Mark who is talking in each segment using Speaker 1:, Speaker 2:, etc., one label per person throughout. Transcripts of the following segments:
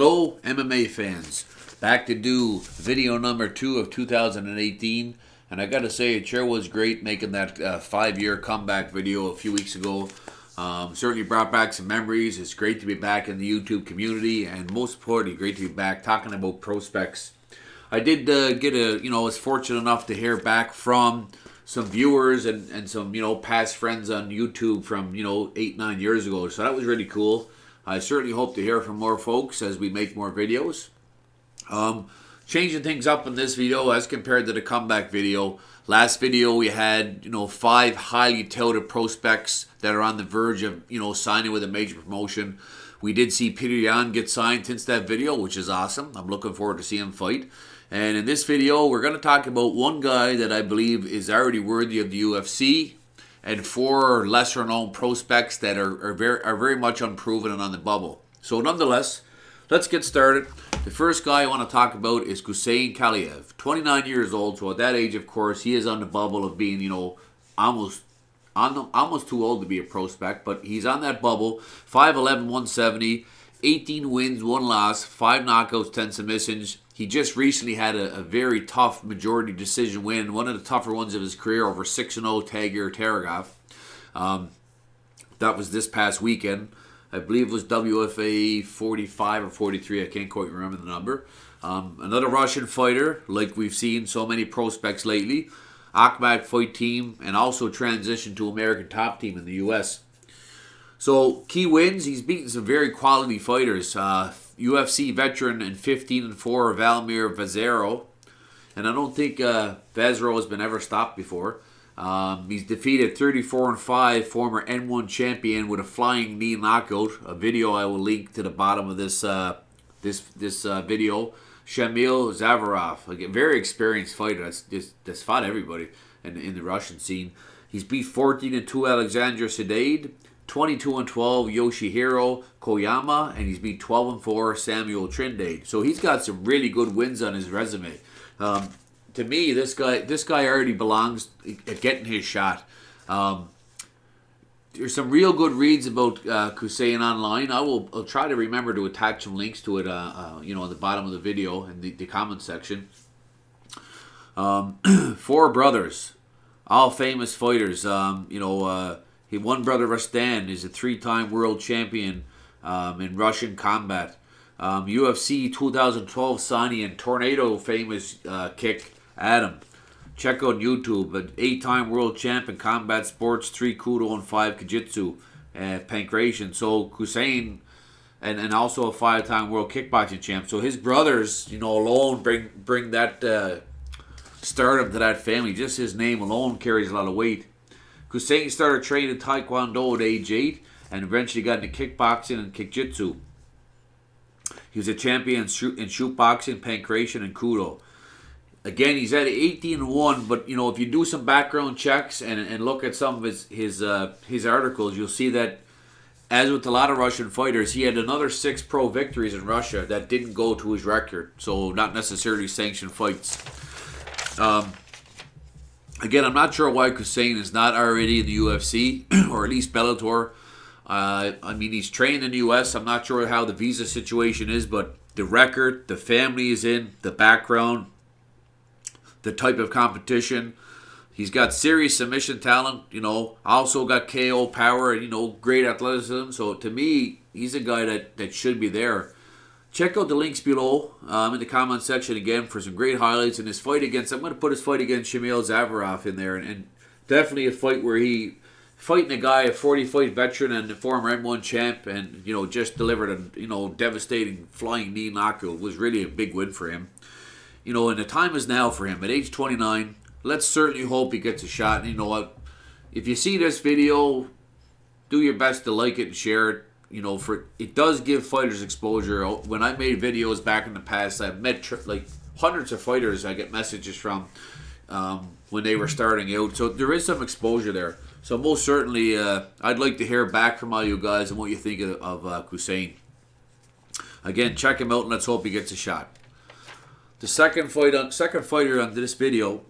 Speaker 1: Hello MMA fans, back to do video number 2 of 2018, and I gotta say it sure was great making that 5-year comeback video a few weeks ago. Certainly brought back some memories. It's great to be back in the YouTube community, and most importantly, great to be back talking about prospects. I did was fortunate enough to hear back from some viewers and some, past friends on YouTube from, 8-9 years ago, so that was really cool. I certainly hope to hear from more folks as we make more videos. Changing things up in this video as compared to the comeback video. Last video we had, 5 highly touted prospects that are on the verge of, signing with a major promotion. We did see Peter Yan get signed since that video, which is awesome. I'm looking forward to seeing him fight. And in this video, we're going to talk about one guy that I believe is already worthy of the UFC, and 4 lesser-known prospects that are very much unproven and on the bubble. So nonetheless, let's get started. The first guy I want to talk about is Khusein Khaliev, 29 years old. So at that age, of course, he is on the bubble of being, almost too old to be a prospect, but he's on that bubble. 5'11", 170, 18 wins, 1 loss, 5 knockouts, 10 submissions. He just recently had a very tough majority decision win, one of the tougher ones of his career, over 6-0 Tagir Taragov. That was this past weekend. I believe it was WFA 45 or 43. I can't quite remember the number. Another Russian fighter, like we've seen so many prospects lately. Akhmat fight team, and also transitioned to American top team in the U.S. So, key wins, he's beaten some very quality fighters. UFC veteran and 15-4 Valimir Vazero. And I don't think Vazero has been ever stopped before. He's defeated 34-5 former N1 champion with a flying knee knockout. A video I will link to the bottom of this video. Shamil Zavarov, a very experienced fighter that's fought everybody in the Russian scene. He's beat 14-2 Alexander Sidade, 22-12 Yoshihiro Koyama, and he's beat 12-4 Samuel Trindade. So he's got some really good wins on his resume. To me, this guy already belongs at getting his shot. There's some real good reads about Khusein online. I'll try to remember to attach some links to it, at the bottom of the video in the comment section. 4 brothers, all famous fighters. One brother, Rustan, is a 3-time world champion in Russian combat. UFC 2012 signing and Tornado famous kick, Adam. Check out YouTube. An 8-time world champ in combat sports, 3 Kudo and 5 Jiu-Jitsu, pancration. So Khusein, and also a 5-time world kickboxing champ. So his brothers, alone bring that stardom to that family. Just his name alone carries a lot of weight. Khusein started training Taekwondo at age 8 and eventually got into kickboxing and kick-jitsu. He was a champion in shoot boxing, pancration, and Kudo. Again, he's at 18-1, but if you do some background checks and look at some of his articles, you'll see that, as with a lot of Russian fighters, he had another 6 pro victories in Russia that didn't go to his record, so not necessarily sanctioned fights. Again, I'm not sure why Khusein is not already in the UFC, or at least Bellator. He's trained in the U.S. I'm not sure how the visa situation is, but the record, the family is in, the background, the type of competition. He's got serious submission talent, also got KO power, great athleticism. So to me, he's a guy that should be there. Check out the links below in the comment section again for some great highlights in his fight against. I'm going to put his fight against Shamil Zavarov in there, and definitely a fight where he fighting a guy, a 40-fight veteran and a former N1 champ, and just delivered a devastating flying knee knockout. Was really a big win for him. And the time is now for him at age 29. Let's certainly hope he gets a shot. And you know what? If you see this video, do your best to like it and share it. It does give fighters exposure. When I made videos back in the past, I met hundreds of fighters I get messages from when they were starting out. So there is some exposure there. So most certainly, I'd like to hear back from all you guys and what you think of Khusein. Again, check him out and let's hope he gets a shot. The second fighter on this video,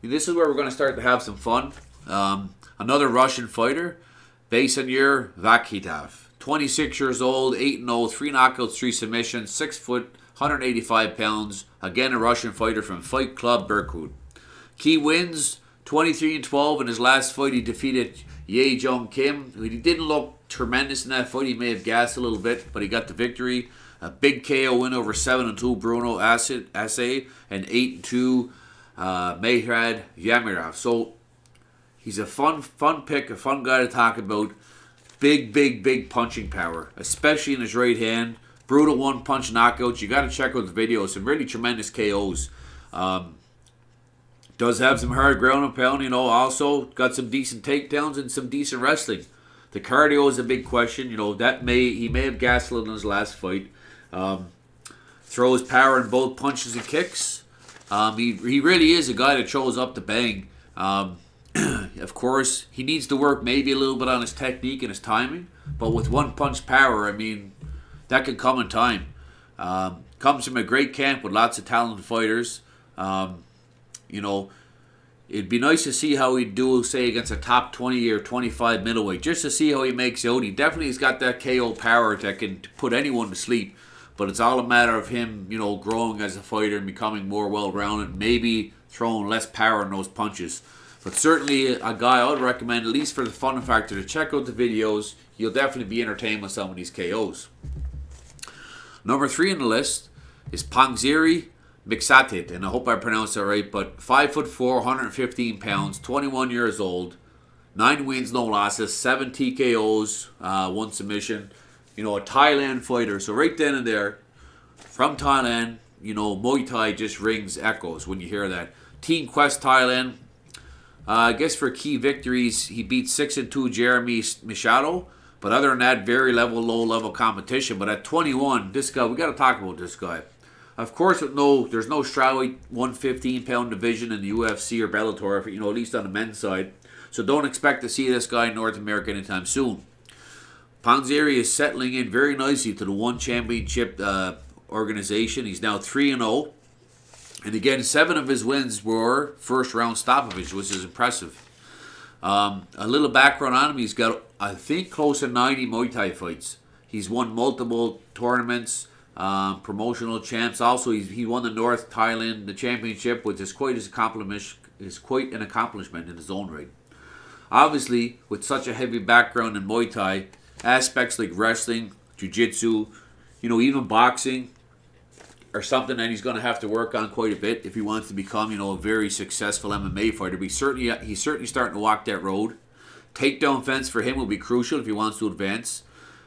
Speaker 1: this is where we're going to start to have some fun. Another Russian fighter, Baysangur Vakhitov. 26 years old, 8-0, 3 knockouts, 3 submissions, 6 foot, 185 pounds. Again, a Russian fighter from Fight Club Berkut. Key wins, 23-12. In his last fight, he defeated Ye Jong Kim. He didn't look tremendous in that fight. He may have gassed a little bit, but he got the victory. A big KO win over 7-2 Bruno Assay and 8-2 Mehrad Yamirov. So he's a fun pick, a fun guy to talk about. Big punching power, especially in his right hand. Brutal one-punch knockouts. You got to check out the video. Some really tremendous KOs. Does have some hard ground and pound, also got some decent takedowns and some decent wrestling. The cardio is a big question. He may have gassed a little in his last fight. Throws power in both punches and kicks. He really is a guy that shows up to bang. Of course, he needs to work maybe a little bit on his technique and his timing. But with one-punch power, that can come in time. Comes from a great camp with lots of talented fighters. It'd be nice to see how he'd do, say, against a top 20 or 25 middleweight, just to see how he makes out. He definitely has got that KO power that can put anyone to sleep, but it's all a matter of him, growing as a fighter and becoming more well-rounded, maybe throwing less power in those punches. But certainly a guy I would recommend, at least for the fun factor, to check out the videos. You'll definitely be entertained with some of these KOs. Number 3 on the list is Pongsiri Mitsatit, and I hope I pronounced that right, but 5'4", 115 pounds, 21 years old, 9 wins, no losses, 7 TKOs, 1 submission. A Thailand fighter. So right then and there, from Thailand, Muay Thai just rings echoes when you hear that. Team Quest Thailand. I guess for key victories, he beat 6-2 Jeremy Machado. But other than that, very low-level competition. But at 21, this guy, we got to talk about this guy. Of course, there's no strawweight 115-pound division in the UFC or Bellator, at least on the men's side. So don't expect to see this guy in North America anytime soon. Pongsiri is settling in very nicely to the One Championship organization. He's now 3-0. And again, 7 of his wins were first-round stoppage, which is impressive. A little background on him. He's got, I think, close to 90 Muay Thai fights. He's won multiple tournaments, promotional champs. Also, he won the North Thailand championship, which is quite an accomplishment in his own right. Obviously, with such a heavy background in Muay Thai, aspects like wrestling, jiu-jitsu, even boxing are something that he's going to have to work on quite a bit if he wants to become, a very successful MMA fighter. But he's certainly starting to walk that road. Takedown fence for him will be crucial if he wants to advance.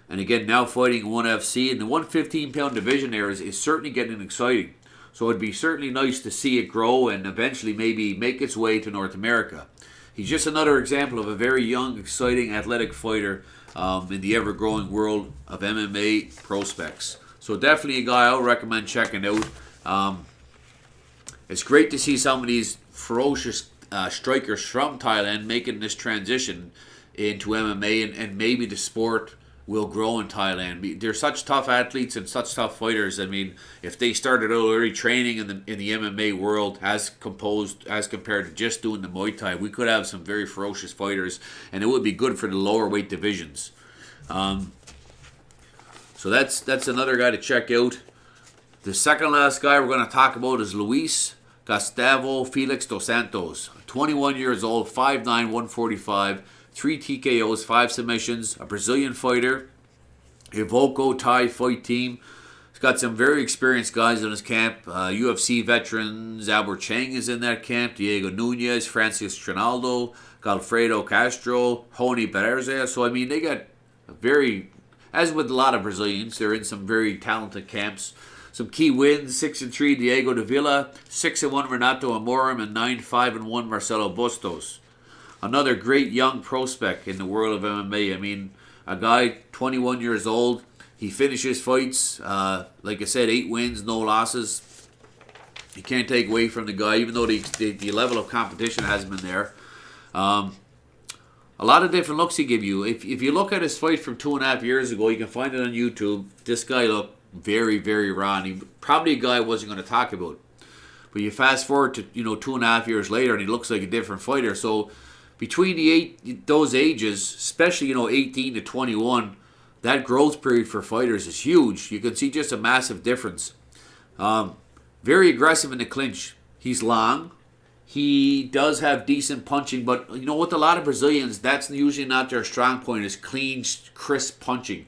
Speaker 1: And again, now fighting in 1FC, and the 115-pound division there is certainly getting exciting. So it'd be certainly nice to see it grow and eventually maybe make its way to North America. He's just another example of a very young, exciting, athletic fighter in the ever-growing world of MMA prospects. So definitely a guy I would recommend checking out. It's great to see some of these ferocious strikers from Thailand making this transition into MMA, and maybe the sport will grow in Thailand. They're such tough athletes and such tough fighters. If they started out already training in the MMA world as compared to just doing the Muay Thai, we could have some very ferocious fighters, and it would be good for the lower weight divisions. So that's another guy to check out. The second last guy we're going to talk about is Luiz Gustavo Felix dos Santos. 21 years old, 5'9", 145, 3 TKOs, 5 submissions, a Brazilian fighter, Evoco Thai fight team. He's got some very experienced guys in his camp. UFC veterans, Albert Chang is in that camp, Diego Nunez, Francis Trinaldo, Galfredo Castro, Rony Pereza. So, they got as with a lot of Brazilians, they're in some very talented camps. Some key wins: 6-3 Diego de Villa, 6-1 Renato Amorim, and 9-5-1 Marcelo Bustos. Another great young prospect in the world of MMA. A guy 21 years old. He finishes fights. Like I said, 8 wins, no losses. You can't take away from the guy, even though the level of competition hasn't been there. A lot of different looks he give you. If you look at his fight from 2.5 years ago, you can find it on YouTube. This guy looked very, very raw. And he probably a guy I wasn't going to talk about. But you fast forward to 2.5 years later, and he looks like a different fighter. So between those ages, especially 18 to 21, that growth period for fighters is huge. You can see just a massive difference. Very aggressive in the clinch. He's long. He does have decent punching, but you know, with a lot of Brazilians, that's usually not their strong point, is clean, crisp punching.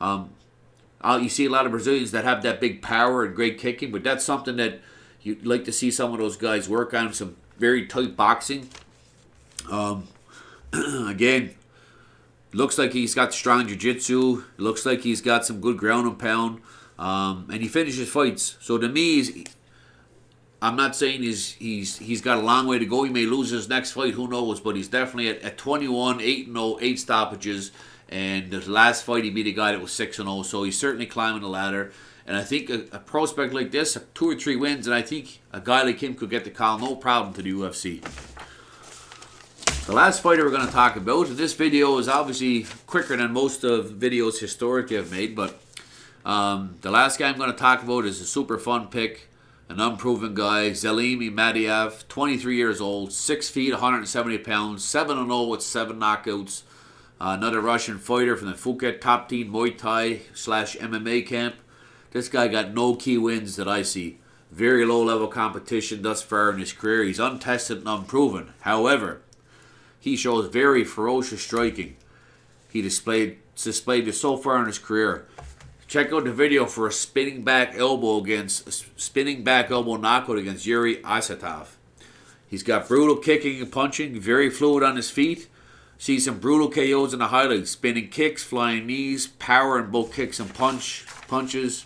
Speaker 1: You see a lot of Brazilians that have that big power and great kicking, but that's something that you'd like to see some of those guys work on, some very tight boxing. Again, looks like he's got strong jiu-jitsu. Looks like he's got some good ground and pound. And he finishes fights. So to me, I'm not saying he's got a long way to go. He may lose his next fight, who knows? But he's definitely at 21, 8-0, 8 stoppages. And the last fight, he beat a guy that was 6-0. So he's certainly climbing the ladder. And I think a prospect like this, 2 or 3 wins, and I think a guy like him could get the call no problem to the UFC. The last fighter we're going to talk about, this video is obviously quicker than most of videos historically I've made, but the last guy I'm going to talk about is a super fun pick, an unproven guy, Zelim Imadaev, 23 years old, 6 feet, 170 pounds, 7-0 with 7 knockouts. Another Russian fighter from the Phuket Top Team Muay Thai / MMA camp. This guy got no key wins that I see. Very low level competition thus far in his career. He's untested and unproven. However, he shows very ferocious striking. He displayed this so far in his career. Check out the video for a spinning back elbow knockout against Yuri Asatov. He's got brutal kicking and punching, very fluid on his feet. See some brutal KOs in the highlights, spinning kicks, flying knees, power in both kicks and punches.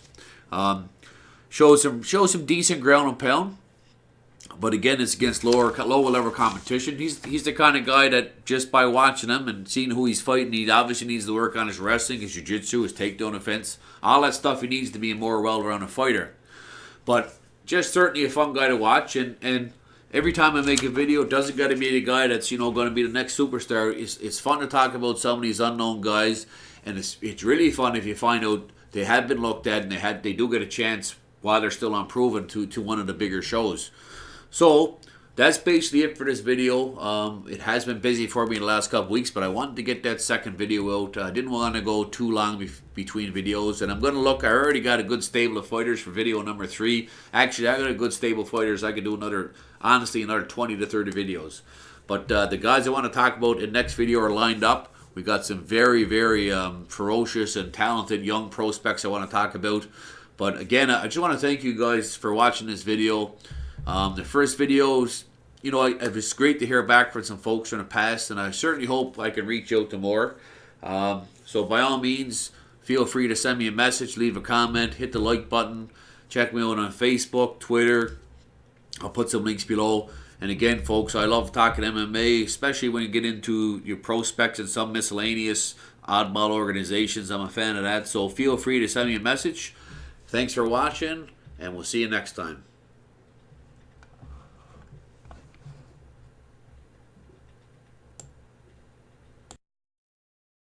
Speaker 1: Shows some decent ground and pound. But again, it's against lower level competition. He's the kind of guy that just by watching him and seeing who he's fighting, he obviously needs to work on his wrestling, his jiu-jitsu, his takedown defense, all that stuff he needs to be a more well-rounded fighter. But just certainly a fun guy to watch, and every time I make a video, it doesn't got to be the guy that's going to be the next superstar. It's fun to talk about some of these unknown guys, and it's really fun if you find out they have been looked at and they do get a chance while they're still unproven to one of the bigger shows. So that's basically it for this video. It has been busy for me in the last couple weeks, but I wanted to get that second video out. I didn't want to go too long between videos, and I'm going to look. I already got a good stable of fighters for video number 3. Actually, I got a good stable of fighters. I could do another 20 to 30 videos. But the guys I want to talk about in the next video are lined up. We got some very, very ferocious and talented young prospects I want to talk about. But again, I just want to thank you guys for watching this video. The first videos, it was great to hear back from some folks from the past, and I certainly hope I can reach out to more. So by all means, feel free to send me a message, leave a comment, hit the like button, check me out on Facebook, Twitter. I'll put some links below. And again, folks, I love talking MMA, especially when you get into your prospects and some miscellaneous oddball organizations. I'm a fan of that, so feel free to send me a message. Thanks for watching, and we'll see you next time.